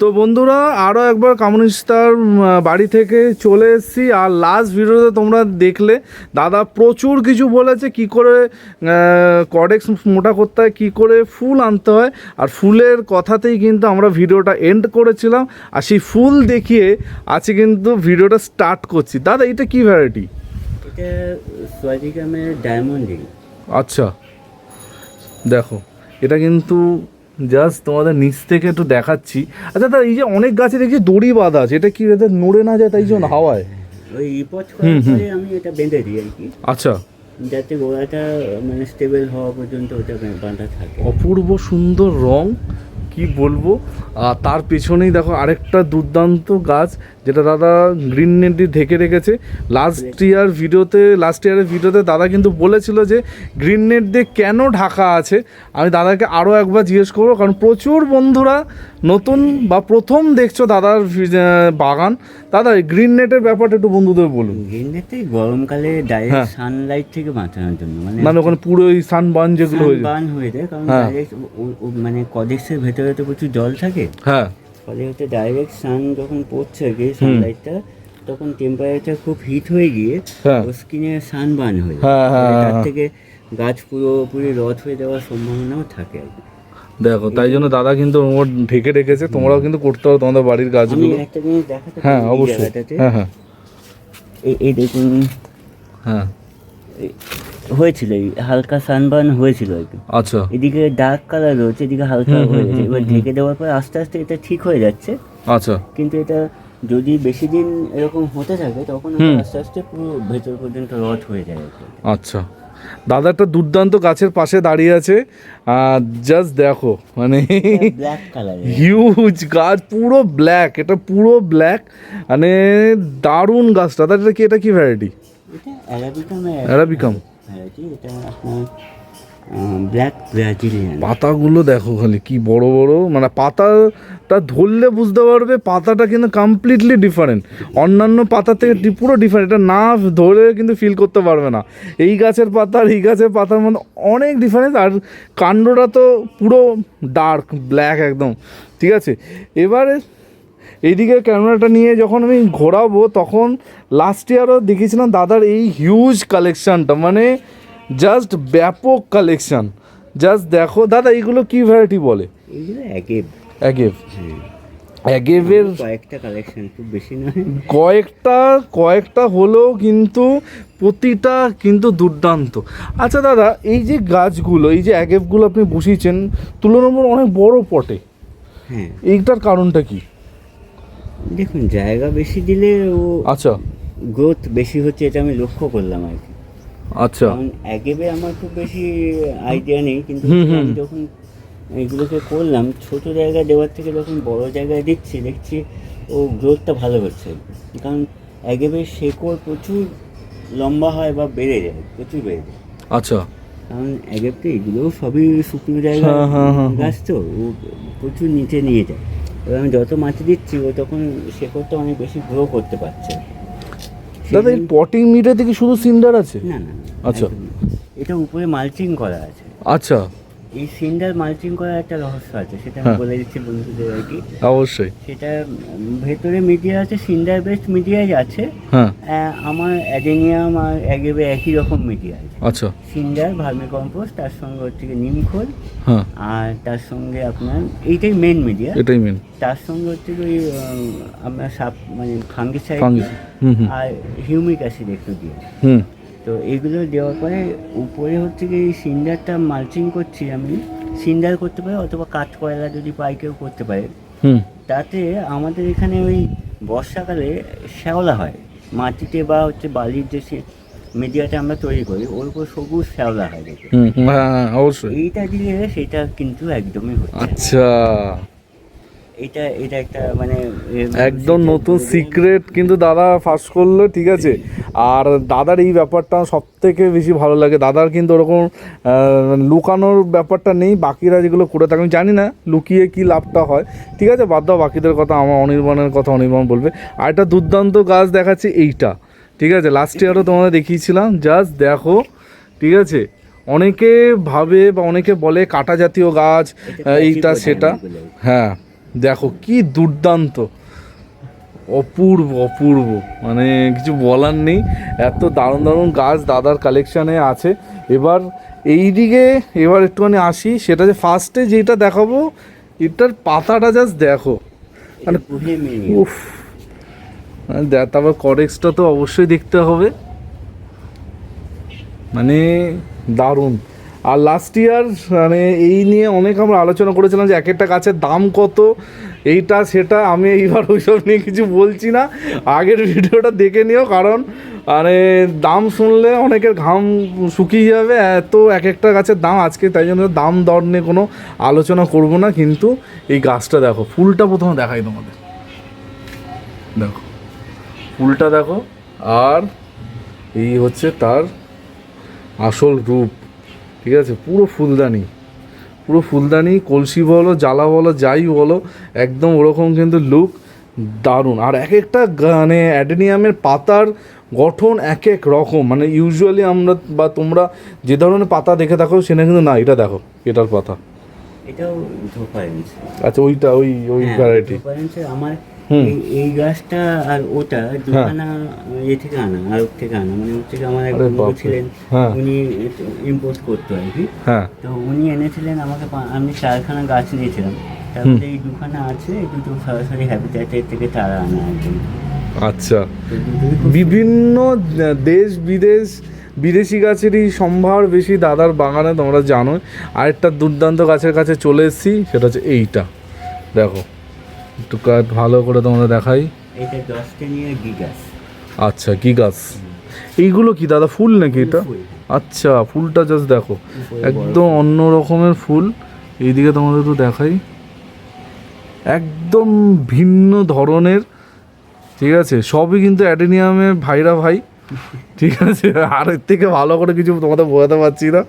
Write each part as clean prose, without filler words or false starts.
তো বন্ধুরা আরও একবার কামুনিস্তার বাড়ি থেকে চলে এসেছি। আর লাস্ট ভিডিওতে তোমরা দেখলে দাদা প্রচুর কিছু বলেছে, কি করে কডেক্স মোটা করতে হয়, কী করে ফুল আনতে হয়। আর ফুলের কথাতেই কিন্তু আমরা ভিডিওটা এন্ড করেছিলাম, আর সেই ফুল দেখিয়ে আজকে কিন্তু ভিডিওটা স্টার্ট করছি। দাদা এটা কী ভ্যারাইটি? এটা সোয়াজিকামের ডায়মন্ড রিং। আচ্ছা দেখো, এটা কিন্তু জাস্ট তোমাদের নিচ থেকে একটু দেখাচ্ছি। আচ্ছা দাদা, এই যে অনেক গাছে দেখছি দড়ি বাঁধা আছে, এটা কি এদের নড়ে না যায় তাই জন্য হাওয়ায়? ওই রিপোর্ট করার পরে আমি এটা বেঁধে দিই আর কি, আচ্ছা, যাতে গোড়াটা মানে স্টেবল হওয়া পর্যন্ত ওটা বাঁধা থাকে। অপূর্ব সুন্দর রং, কি বলবো। আর তার পেছনেই দেখো আরেকটা দুর্দান্ত গাছ, যেটা দাদা গ্রিন নেট দিয়ে ঢেকে রেখেছে। লাস্ট ইয়ারের ভিডিওতে দাদা কিন্তু বলেছিল যে গ্রিন নেট দিয়ে কেন ঢাকা আছে। আমি দাদাকে আরও একবার জিজ্ঞেস করবো, কারণ প্রচুর বন্ধুরা নতুন বা প্রথম দেখছো দাদার বাগান। দাদা গ্রিন নেটের ব্যাপারটা একটু বন্ধুদের বলুন। গ্রিন নেটে গরমকালে ডাইরেক্ট সানলাইট থেকে বাঁচানোর জন্য, মানে ওখানে পুরো ওই সানবার্ন যেগুলো হয়ে যায়, কারণ ডাইরেক্ট মানে কডেক্সের ভেতরে তো প্রচুর জল থাকে। হ্যাঁ, ফলে হচ্ছে ডাইরেক্ট সান যখন পড়ছে আর কি, সানলাইটটা তখন টেম্পারেচার খুব হিট হয়ে গিয়ে ও স্কিনে সানবার্ন হয়ে যায়। তার থেকে গাছ পুরোপুরি রথ হয়ে যাওয়ার সম্ভাবনাও থাকে আর কি। দেখো, তাই জন্য দাদা কিন্তু ওর ঢেকে রেখেছে। তোমরাও কিন্তু করতে পারো তোমাদের বাড়ির গাছগুলো। একটা জিনিস দেখাতে, হ্যাঁ অবশ্যই, হ্যাঁ হ্যাঁ, এই দেখুন, হ্যাঁ হয়েছিল হালকা সানবার্ন হয়েছিল আর কি। আচ্ছা, এদিকে ডার্ক কালার রয়েছে, এদিকে হালকা হয়ে গেছে। এবার ঢেকে দেওয়ার পর আস্তে আস্তে এটা ঠিক হয়ে যাচ্ছে। আচ্ছা, কিন্তু এটা যদি বেশি দিন এরকম হতে থাকে তখন আস্তে আস্তে পুরো ভেতর পর্যন্ত রথ হয়ে যায় আর কি। আচ্ছা। দাদা একটা দুর্দান্ত গাছের পাশে দাঁড়িয়ে আছে, জাস্ট দেখো, মানে ব্ল্যাক কালার হিউজ গাছ, পুরো ব্ল্যাক, এটা পুরো ব্ল্যাক, মানে দারুণ গাছটা। দাদা এটা কি ভ্যারাইটি? এটা অ্যারাবিকাম ভ্যারাইটি। এটা আপনার ব্ল্যাক ব্রাজিলিয়ান। পাতাগুলো দেখো খালি কি বড় বড়, মানে পাতাটা ধরলে বুঝতে পারবে পাতাটা কিন্তু কমপ্লিটলি ডিফারেন্ট, অন্যান্য পাতা থেকে পুরো ডিফারেন্ট। এটা না ধরে কিন্তু ফিল করতে পারবে না এই গাছের পাতা আর এই গাছের পাতার মধ্যে অনেক ডিফারেন্স। আর কাণ্ডটা তো পুরো ডার্ক ব্ল্যাক একদম, ঠিক আছে। এবারে এইদিকে ক্যামেরাটা নিয়ে যখন আমি ঘোরাবো, তখন লাস্ট ইয়ারও দেখেছিলাম দাদার এই হিউজ কালেকশানটা, মানে জাস্ট ব্যাপক কালেকশান। জাস্ট দেখো দাদা, এইগুলো কি ভ্যারাইটি বলে? এইগুলো অ্যাগেভের কয়েকটা কালেকশন, খুব বেশি নয়, কয়েকটা হলেও কিন্তু প্রতিটা কিন্তু দুর্দান্ত। আচ্ছা দাদা, এই যে গাছগুলো, এই যে অ্যাগেভগুলো আপনি বসিয়েছেন তুলনামূলক অনেক বড় পটে, হ্যাঁ এইটার কারণটা কি? দেখুন, জায়গা বেশি দিলে ও আচ্ছা, গ্রোথ বেশি হচ্ছে, এটা আমি লক্ষ্য করলাম আর কি। আচ্ছা, কারণ অ্যাগেভে আমার খুব বেশি আইডিয়া নেই, কিন্তু আমি যখন এইগুলোকে করলাম ছোট জায়গায় দেওয়ার থেকে যখন বড় জায়গায় দেখছি ও গ্রোথটা ভালো হচ্ছে। কারণ অ্যাগেভের শেকড় প্রচুর লম্বা হয় বা বেড়ে যায়, প্রচুর বেড়ে যায়। আচ্ছা, কারণ অ্যাগেভটা এগুলোও সবই শুকনো জায়গা গাছ, তো ও প্রচুর নিচে নিয়ে যায়। এবার আমি যত মাটি দিচ্ছি ও তখন শেকড়টা অনেক বেশি গ্রো করতে পারছে। দাদা এই পটিং মিটাতে কি শুধু সিন্ডার আছে? না, আচ্ছা, এটা উপরে মালচিং করা আছে। আচ্ছা, এই সিন্ডার মালচিং করার একটা রহস্য আছে, সেটা আমি বলে দিচ্ছি বন্ধুদের আর কি। অবশ্যই। সেটা ভেতরে মিডিয়া আছে, সিন্ডার বেস্ট মিডিয়াই আছে। হ্যাঁ, আমার অ্যাডেনিয়াম আর অ্যাগেভে একই রকম মিডিয়া আছে। আচ্ছা, সিন্ডার, ভার্মি কম্পোস্ট, তার সঙ্গে হচ্ছে নিমখোল, হ্যাঁ, আর তার সঙ্গে আপনার এইটাই মেন মিডিয়া। এটাই মেন। তার সঙ্গে হচ্ছে ওই আপনার মানে ফাঙ্গিসাইড আর হিউমিক অ্যাসিড একটু দিয়ে। তো এগুলো দেওয়ার পরে উপরে হচ্ছে কি এই সিন্ডারটা মালচিং করছি আমি। সিন্ডার করতে পারে অথবা কাঠ কয়লা যদি পাই কেউ করতে পারে। তাতে আমাদের এখানে ওই বর্ষাকালে শ্যাওলা হয় মাটিতে, বা হচ্ছে বালির যে মিডিয়াটা আমরা তৈরি করি ওর উপর সবুজ শ্যাওলা হয় দেখে। অবশ্যই এইটা দিলে সেটা কিন্তু একদমই হচ্ছে। আচ্ছা, এটা একটা মানে একদম নতুন সিক্রেট কিন্তু দাদা ফাঁস করলো, ঠিক আছে। আর দাদার এই ব্যাপারটা সব থেকে বেশি ভালো লাগে। দাদার কিন্তু ওরকম লুকানোর ব্যাপারটা নেই। বাকিরা যেগুলো করে থাকে আমি জানি না লুকিয়ে কি লাভটা হয়, ঠিক আছে, বাদ দাও বাকিদের কথা, আমার অনির্বাণের কথা অনির্বাণ বলবে। আর একটা দুর্দান্ত গাছ দেখাচ্ছি এইটা, ঠিক আছে, লাস্ট ইয়ারও তোমাদের দেখিয়েছিলাম। জাস্ট দেখো, ঠিক আছে। অনেকে ভাবে বা অনেকে বলে কাটা জাতীয় গাছ এইটা সেটা, হ্যাঁ দেখো কি দুর্দান্ত, অপূর্ব অপূর্ব, মানে কিছু বলার নেই, এত দারুণ দারুণ গাছ দাদার কালেকশানে আছে। এবার এই দিকে এবার একটুখানি আসি, সেটা যে ফার্স্টে যেটা দেখাবো এটার পাতাটা জাস্ট দেখো, মানে উফ, মানে তারপর করেক্সটা তো অবশ্যই দেখতে হবে, মানে দারুণ। আর লাস্ট ইয়ার মানে এই নিয়ে অনেক আমরা আলোচনা করেছিলাম যে এক একটা গাছের দাম কত, এইটা সেটা, আমি এইবার ওইসব নিয়ে কিছু বলছি না, আগের ভিডিওটা দেখে নিও, কারণ মানে দাম শুনলে অনেকের ঘাম শুকিয়ে যাবে, এত এক একটা গাছের দাম আজকে, তাই জন্য দাম দর নিয়ে কোনো আলোচনা করব না। কিন্তু এই গাছটা দেখো, ফুলটা প্রথমে দেখাই তোমাদের, দেখো ফুলটা দেখো, আর এই হচ্ছে তার আসল রূপ, ঠিক আছে, পুরো ফুলদানি, পুরো ফুলদানি, কলসি বলো জ্বালা বলো যাই বলো, একদম ওরকম কিন্তু লুক, দারুণ। আর এক একটা মানে অ্যাডেনিয়ামের পাতার গঠন এক এক রকম, মানে ইউজুয়ালি আমরা বা তোমরা যে ধরনের পাতা দেখে থাকো সেটা কিন্তু না, এটা দেখো এটার পাতা, এটাও ধোপারেন্স। আচ্ছা ওইটা ওই ভ্যারাইটি আমার এই গাছটা আর ওটা দুখানা ইয়ে থেকে আনা, আরব থেকে আনা, মানে হচ্ছে আমার এক বন্ধু ছিলেন, উনি ইম্পোর্ট করতো আর কি, তো উনি এনেছিলেন আমাকে, আমি 4খানা গাছ নিয়েছিলাম, তারপরে এই 2খানা আছে, এই দুটো সরাসরি হ্যাবিটেটের থেকে তারা আনা একদম। আচ্ছা, বিভিন্ন দেশ বিদেশ বিদেশি গাছেরই সম্ভার বেশি দাদার বাগানে, তোমরা জানো। আরেকটা দুর্দান্ত গাছের কাছে চলে এসেছি, সেটা হচ্ছে এইটা, দেখো একটু ভালো করে তোমরা দেখাই, এটা গাছটা গিগাস। আচ্ছা গিগাস, এইগুলো কি দাদা ফুল নাকি এটা? আচ্ছা ফুলটা জাস্ট দেখো, একদম অন্য রকমের ফুল, এইদিকে তোমাদের তো দেখাই, একদম ভিন্ন ধরনের, ঠিক আছে, সবই কিন্তু অ্যাডেনিয়ামের ভাইরা ভাই, ঠিক আছে, আর এর থেকে ভালো করে কিছু তোমাদের বোঝাতে পারছি না।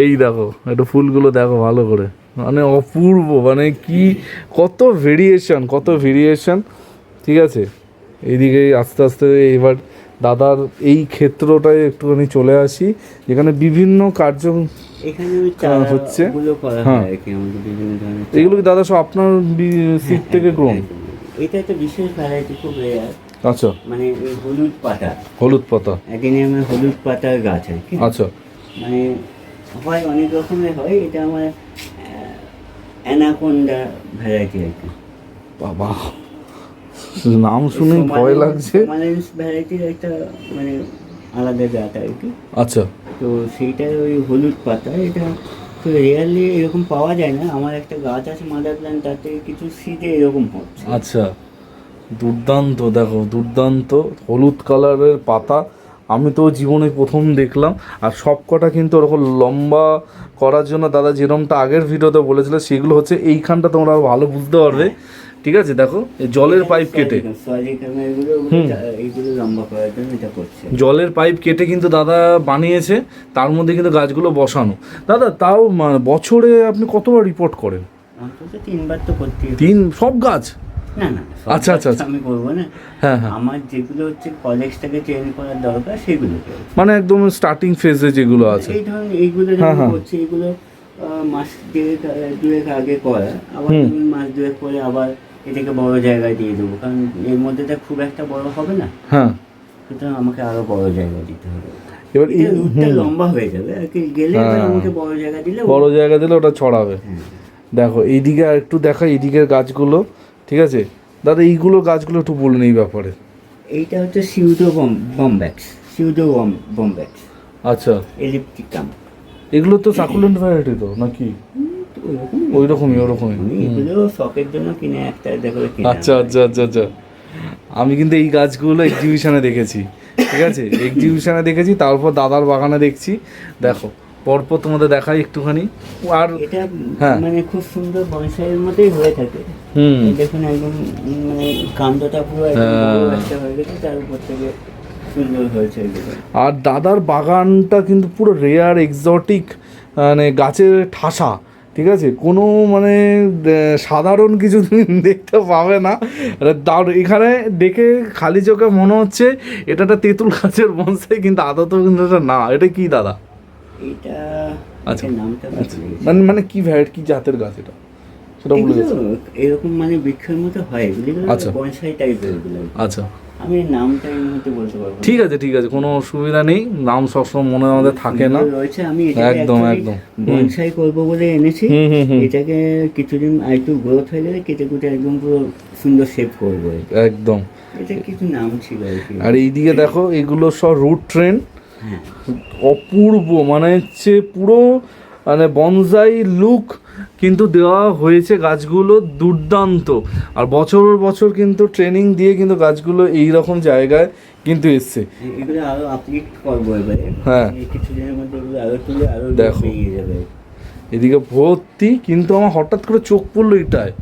এই দেখো একটু ফুলগুলো দেখো ভালো করে, মানে অপূর্ব, মানে কি কত ভেরিয়েশন, ঠিক আছে। এইদিকে আস্তে আস্তে এবার দাদার এই ক্ষেত্রটায় একটুখানি চলে আসি, যেখানে বিভিন্ন কার্য হচ্ছে। হ্যাঁ, এগুলো কি দাদা সব আপনার সিট থেকে গ্রোন? এটা একটা বিশেষ ভ্যারাইটি, খুব রেয়ার। আচ্ছা, মানে হলুদ পাতা অ্যাডেনিয়ামের হলুদ পাতার গাছ আর কি। আচ্ছা, মানে হয় অনেক রকমের হয়, এটা আমার অ্যানাকোন্ডা ভ্যারাইটি আর কি। বাবা, নাম শুনে ভয় লাগছে। সোমালেন্স ভ্যারাইটির একটা মানে আলাদা জাত আর কি। আচ্ছা, তো সেইটার ওই হলুদ পাতা, এটা তো রিয়ালি এরকম পাওয়া যায় না। আমার একটা গাছ আছে মাদার প্ল্যান্ট, তাতে কিছু সিডে এরকম হচ্ছে। আচ্ছা, দুর্দান্ত, দেখো দুর্দান্ত হলুদ কালারের পাতা, আমি তো জীবনে প্রথম দেখলাম। আর সব কটা কিন্তু ওরকম লম্বা করার জন্য দাদা যেরকমটা আগের ভিডিওতে বলেছিল, সেগুলো হচ্ছে এইখানটা তোমরা আরো ভালো বুঝতে পারবে, ঠিক আছে। দেখো জলের পাইপ কেটে, জলের পাইপ কেটে কিন্তু দাদা বানিয়েছে, তার মধ্যে কিন্তু গাছগুলো বসানো। দাদা তাও বছরে আপনি কতবার রিপোর্ট করেন? 3বার তো করতে। সব গাছ? না না, আচ্ছা আচ্ছা, আমি করবো না। হ্যাঁ হ্যাঁ, আমার যেগুলো হচ্ছে কলেজটাকে চেঞ্জ করার দরকার সেগুলো, মানে একদম স্টার্টিং ফেজে যেগুলো আছে, এই ধরনের এইগুলো যখন করছি, এগুলো মাস দুয়েক আগে করা, আবার মাস দুয়েক পরে আবার এটাকে বড় জায়গায় দিয়ে দেবো, কারণ এর মধ্যে তো খুব একটা বড় হবে না। হ্যাঁ, সুতরাং আমাকে আরো বড় জায়গায় দিতে হবে। এবার এই রুটটা লম্বা হয়ে যাবে আর কি, গেলে আমাকে বড় জায়গা দিলে ওটা ছড়াবে। দেখো এইদিকে আর একটু দেখা, এইদিকের গাছগুলো, ঠিক আছে দাদা, এইগুলো গাছগুলো একটু বলুন এই ব্যাপারে। এইটা হচ্ছে বম্ব্যাক্স। আচ্ছা, এলিপ্টিকাম। এগুলো তো সাকুলেন্ট ভ্যারাইটি তো নাকি? ওইরকমই এগুলো শখের জন্য কিনে একটা দেখো। আচ্ছা আচ্ছা আচ্ছা আচ্ছা, আমি কিন্তু এই গাছগুলো এক্সিবিশনে দেখেছি, ঠিক আছে, এক্সিবিশনে দেখেছি, তারপর দাদার বাগানে দেখছি। দেখো পরপর তোমাদের দেখাই একটুখানি। আর এটা মানে খুব সুন্দর বনসাইয়ের মতোই হয়ে থাকে। দেখুন একদম মানে কাণ্ডটা পুরো একটা হয়ে গেছে, তার উপর থেকে সুন্দর হয়েছে। আর দাদার বাগানটা কিন্তু পুরো রেয়ার এক্সোটিক, মানে গাছের ঠাসা, ঠিক আছে, কোনো মানে সাধারণ কিছু তুমি দেখতে পাবে না। এখানে দেখে খালি চোখে মনে হচ্ছে এটা একটা তেঁতুল গাছের বনসাই, কিন্তু আদতেও কিন্তু এটা না। এটা কি দাদা? এটা আচ্ছা, মানে কি ভ্যারাইটি, কি জাতের গাছ এটা? সেটা বলে এগুলো দিচ্ছি। এরকম মানে বৃক্ষের মতো হয়, এগুলো আচ্ছা। বনসাই টাইপের এগুলো। আচ্ছা আমি নামটা এই মুহূর্তে বলতে পারবো না। ঠিক আছে ঠিক আছে, কোনো অসুবিধা নেই, নাম সবসময় মনে আমাদের থাকে না। সুন্দর রয়েছে, আমি এটাকে একদম actually একদম। বনসাই করবো বলে এনেছি। হুম হুম হুম এটাকে কিছুদিন আর একটু গ্রোথ হয়ে গেলে কেটে কুটে একদম পুরো সুন্দর শেপ করবো এটা। একদম। এটা কিছু নাম ছিল আর কি। আর এইদিকে দেখো এগুলো সব রুট ট্রেন, হ্যাঁ, অপূর্ব, মানে হচ্ছে পুরো মানে বনসাই লুক কিন্তু দেওয়া হয়েছে, গাছগুলো দুর্দান্ত। আর বছরের বছর কিন্তু ট্রেনিং দিয়ে কিন্তু গাছগুলো এই রকম জায়গায় কিন্তু এসছে। এগুলো আরো আপলিফ্ট করবো এবারে। হ্যাঁ। এই কিছুদিনের মধ্যে এগুলো আরো তুলে আরো দেখো। বেরিয়ে যাবে। এদিকে ভর্তি, কিন্তু আমার হঠাৎ করে চোখ পড়লো এটায়,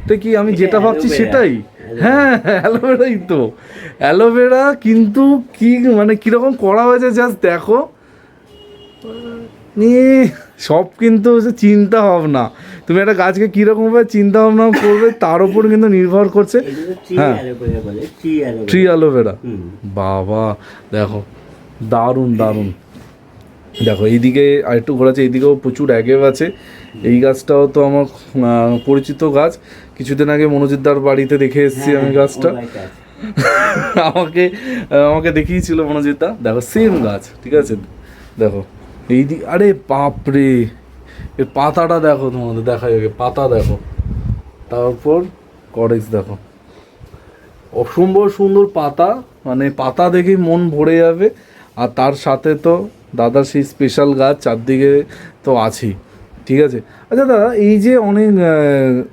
এটা কি আমি এটা যেটা ভাবছি অ্যালোভেরা। সেটাই। হ্যাঁ অ্যালোভেরাই তো, অ্যালোভেরা, কিন্তু কি মানে কিরকম করা হয়েছে জাস্ট দেখো। নিয়ে সব কিন্তু হচ্ছে চিন্তা ভাবনা, তুমি একটা গাছকে কীরকমভাবে চিন্তা ভাবনা করবে তার উপর কিন্তু নির্ভর করছে। এগুলো ট্রি হ্যাঁ। অ্যালোভেরা বলে, ট্রি অ্যালোভেরা। ট্রি অ্যালোভেরা, হুম। বাবা দেখো দারুণ দারুণ। দেখো এইদিকে আরেকটু ঘোরাচ্ছে, এইদিকেও প্রচুর অ্যাগেভ আছে। এই গাছটাও তো আমার পরিচিত গাছ, কিছুদিন আগে মনোজিৎদার বাড়িতে দেখে এসেছি আমি গাছটা। আমাকে আমাকে দেখিয়েছিল মনোজিৎদা, দেখো সেম গাছ, ঠিক আছে। দেখো এই দিক, আরে বাপরে, এর পাতাটা দেখো, তোমাদের দেখা যাবে পাতা দেখো, তারপর করেজ দেখো, অসম্ভব সুন্দর পাতা, মানে পাতা দেখেই মন ভরে যাবে। আর তার সাথে তো দাদার সেই স্পেশাল গাছ চারদিকে তো আছেই, ঠিক আছে। আচ্ছা দাদা, এই যে অনেক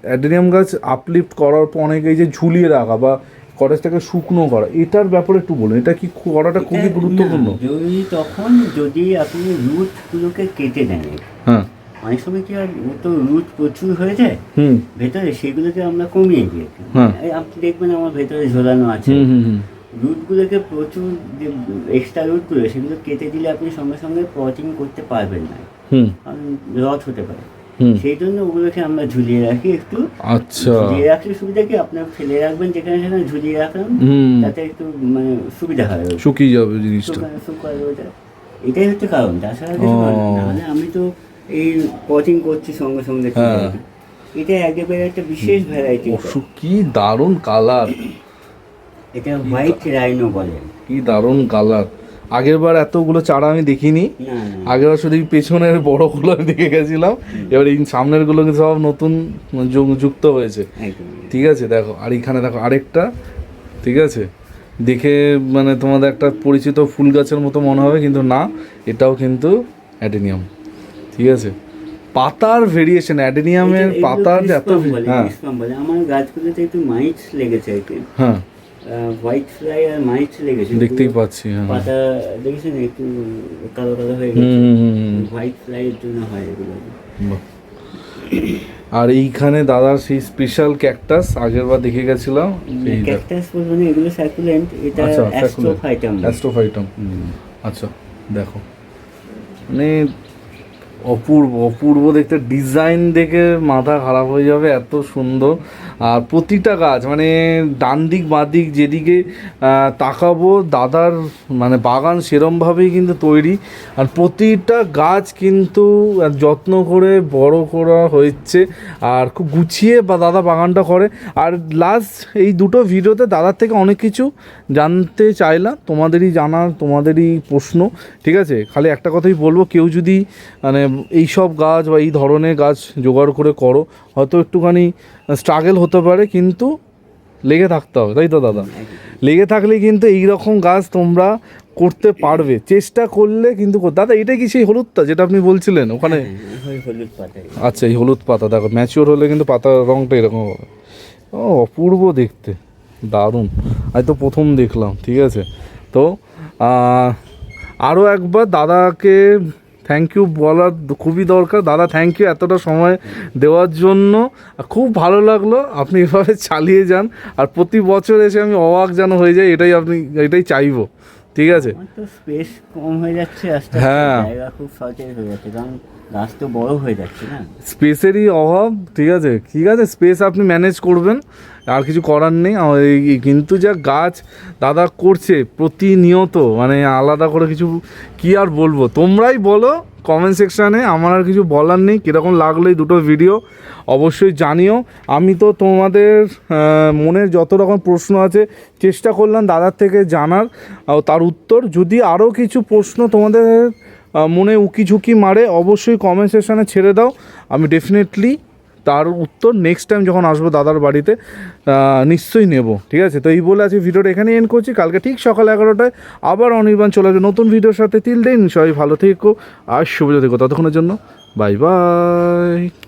অ্যাডেনিয়াম গাছ আপলিফ্ট করার পর অনেক এই যে ঝুলিয়ে রাখা বা কটেজটাকে শুকনো করা, এটার ব্যাপারে একটু বলুন, এটা কি করাটা খুবই গুরুত্বপূর্ণ? যদি তখন যদি আপনি রুটগুলোকে কেটে দেন, হ্যাঁ। অনেক সময় কি হয়, তো রুট প্রচুর হয়ে যায় হুম ভেতরে, সেগুলোকে আমরা কমিয়ে দিই। হ্যাঁ। এই আপনি দেখবেন আমার ভেতরে ঝোলানো আছে হুম হুম হুম রুটগুলোকে, প্রচুর যে এক্সট্রা রুটগুলো সেগুলো কেটে দিলে আপনি সঙ্গে সঙ্গে পটিং করতে পারবেন না, হুম কারণ রড হতে পারে। হুম সেই জন্য ওগুলোকে আমরা ঝুলিয়ে রাখি একটু। আচ্ছা। ঝুলিয়ে রাখলে সুবিধা কি, আপনার ফেলে রাখবেন যেখানে সেখানে ঝুলিয়ে রাখলাম, হুম, তাতে একটু মানে সুবিধা হয়। শুকিয়ে যাবে জিনিসটা। শুকায় ওটা, এটাই হচ্ছে কারণ, তাছাড়া কিছু কারণ না। নাহলে আমি তো এই পটিং করছি সঙ্গে সঙ্গে তুলে হ্যাঁ। রাখি। এটা একেবারে একটা বিশেষ ভ্যারাইটি। কি দারুণ কালার, এটা হোয়াইট রাইনো বলে। কি দারুণ কালার। আগের বার এতগুলো চারা আমি দেখিনি, না না, আগের বার শুধু এই পেছনের বড়গুলো আমি দেখে গেছিলাম, এবার এই সামনের গুলো কিন্তু সব নতুন যুক্ত হয়েছে, একদম। ঠিক আছে। দেখো আর এখানে দেখো আরেকটা, ঠিক আছে, দেখে মানে তোমাদের একটা পরিচিত ফুল গাছের মতো মনে হবে, কিন্তু না, এটাও কিন্তু অ্যাডেনিয়াম, ঠিক আছে। পাতার ভেরিয়েশন, অ্যাডেনিয়ামের পাতার যে এত, হ্যাঁ আমার গাছগুলোতে একটু মাইটস লেগেছে আর কি, হ্যাঁ হোয়াইট ফ্লাই আর মাইটস লেগেছে। দেখতেই পাচ্ছি, হ্যাঁ। পাতা দেখেছেন একটু কালো কালো হয়ে হুম গেছে, হুম হুম হুম। হোয়াইট ফ্লাইয়ের জন্য হয় এগুলো। বাহ। আর এইখানে দাদার সেই স্পেশাল ক্যাকটাস আগের বার দেখে গেছিলাম, এই দেখ। ক্যাকটাস বলবো না, এগুলো সাকুলেন্ট, এটা আচ্ছা, অ্যাস্ট্রোফাইটাম। অ্যাস্ট্রোফাইটাম, আচ্ছা। দেখো মানে অপূর্ব অপূর্ব দেখতে, ডিজাইন দেখে মাথা খারাপ হয়ে যাবে, এত সুন্দর। আর প্রতিটা গাছ মানে ডান দিক বাঁ দিক যেদিকে তাকাবো দাদার মানে বাগান সেরমভাবেই কিন্তু তৈরি। আর প্রতিটা গাছ কিন্তু যত্ন করে বড় করা হয়েছে, আর খুব গুছিয়ে বা দাদা বাগানটা করে। আর লাস্ট এই দুটো ভিডিওতে দাদার থেকে অনেক কিছু জানতে চাইলাম, তোমাদেরই জানার, তোমাদেরই প্রশ্ন, ঠিক আছে। খালি একটা কথাই বলবো, কেউ যদি মানে এই সব গাছ বা এই ধরনের গাছ জোগাড় করে করো, হয়তো একটুখানি স্ট্রাগল হতে পারে, কিন্তু লেগে থাকতে হবে, তাই তো দাদা? লেগে থাকলে কিন্তু এই রকম গাছ তোমরা করতে পারবে, চেষ্টা করলে কিন্তু দাদা এটা কি সেই হলুদটা যেটা আপনি বলছিলেন ওখানে? হলুদ পাতা। আচ্ছা, এই হলুদ পাতা দেখো, ম্যাচিওর হলে কিন্তু পাতার রঙটা এরকম হবে। ও অপূর্ব দেখতে, দারুণ। আমি তো প্রথম দেখলাম, ঠিক আছে। তো আরও একবার দাদাকে থ্যাংক ইউ বলার খুবই দরকার। দাদা থ্যাংক ইউ এতটা সময় দেওয়ার জন্য, খুব ভালো লাগলো। আপনি এভাবে চালিয়ে যান, আর প্রতি বছর এসে আমি অবাক যেন হয়ে যাই, এটাই চাইবো, ঠিক আছে। আমার তো স্পেস কম হয়ে যাচ্ছে আস্তে হ্যাঁ। আস্তে, জায়গা খুব শর্টেজ হয়ে যাচ্ছে, কারণ গাছ তো বড় হয়ে যাচ্ছে না, স্পেসেরই অভাব, ঠিক আছে। ঠিক আছে, স্পেস আপনি ম্যানেজ করবেন, আর কিছু করার নেই। কিন্তু যা গাছ দাদা করছে প্রতিনিয়ত, মানে আলাদা করে কিছু কি আর বলবো, তোমরাই বলো কমেন্ট সেকশানে। আমার আর কিছু বলার নেই। কীরকম লাগলো এই দুটো ভিডিও অবশ্যই জানিও। আমি তো তোমাদের মনের যত রকম প্রশ্ন আছে চেষ্টা করলাম দাদার থেকে জানার তার উত্তর। যদি আরও কিছু প্রশ্ন তোমাদের মনে উকি ঝুঁকি মারে অবশ্যই কমেন্ট সেকশানে ছেড়ে দাও, আমি ডেফিনেটলি তার উত্তর নেক্সট টাইম যখন আসবো দাদার বাড়িতে নিশ্চয়ই নেব। ঠিক আছে, তো এই বলে আজকে ভিডিওটা এখানে এন্ড করছি। কালকে ঠিক সকাল 11টায় আবার অনির্বাণ চলে আসবে নতুন ভিডিওর সাথে। তিল দিন সবাই ভালো থেকো আর শুভ থেকো, ততক্ষণের জন্য বাই বাই।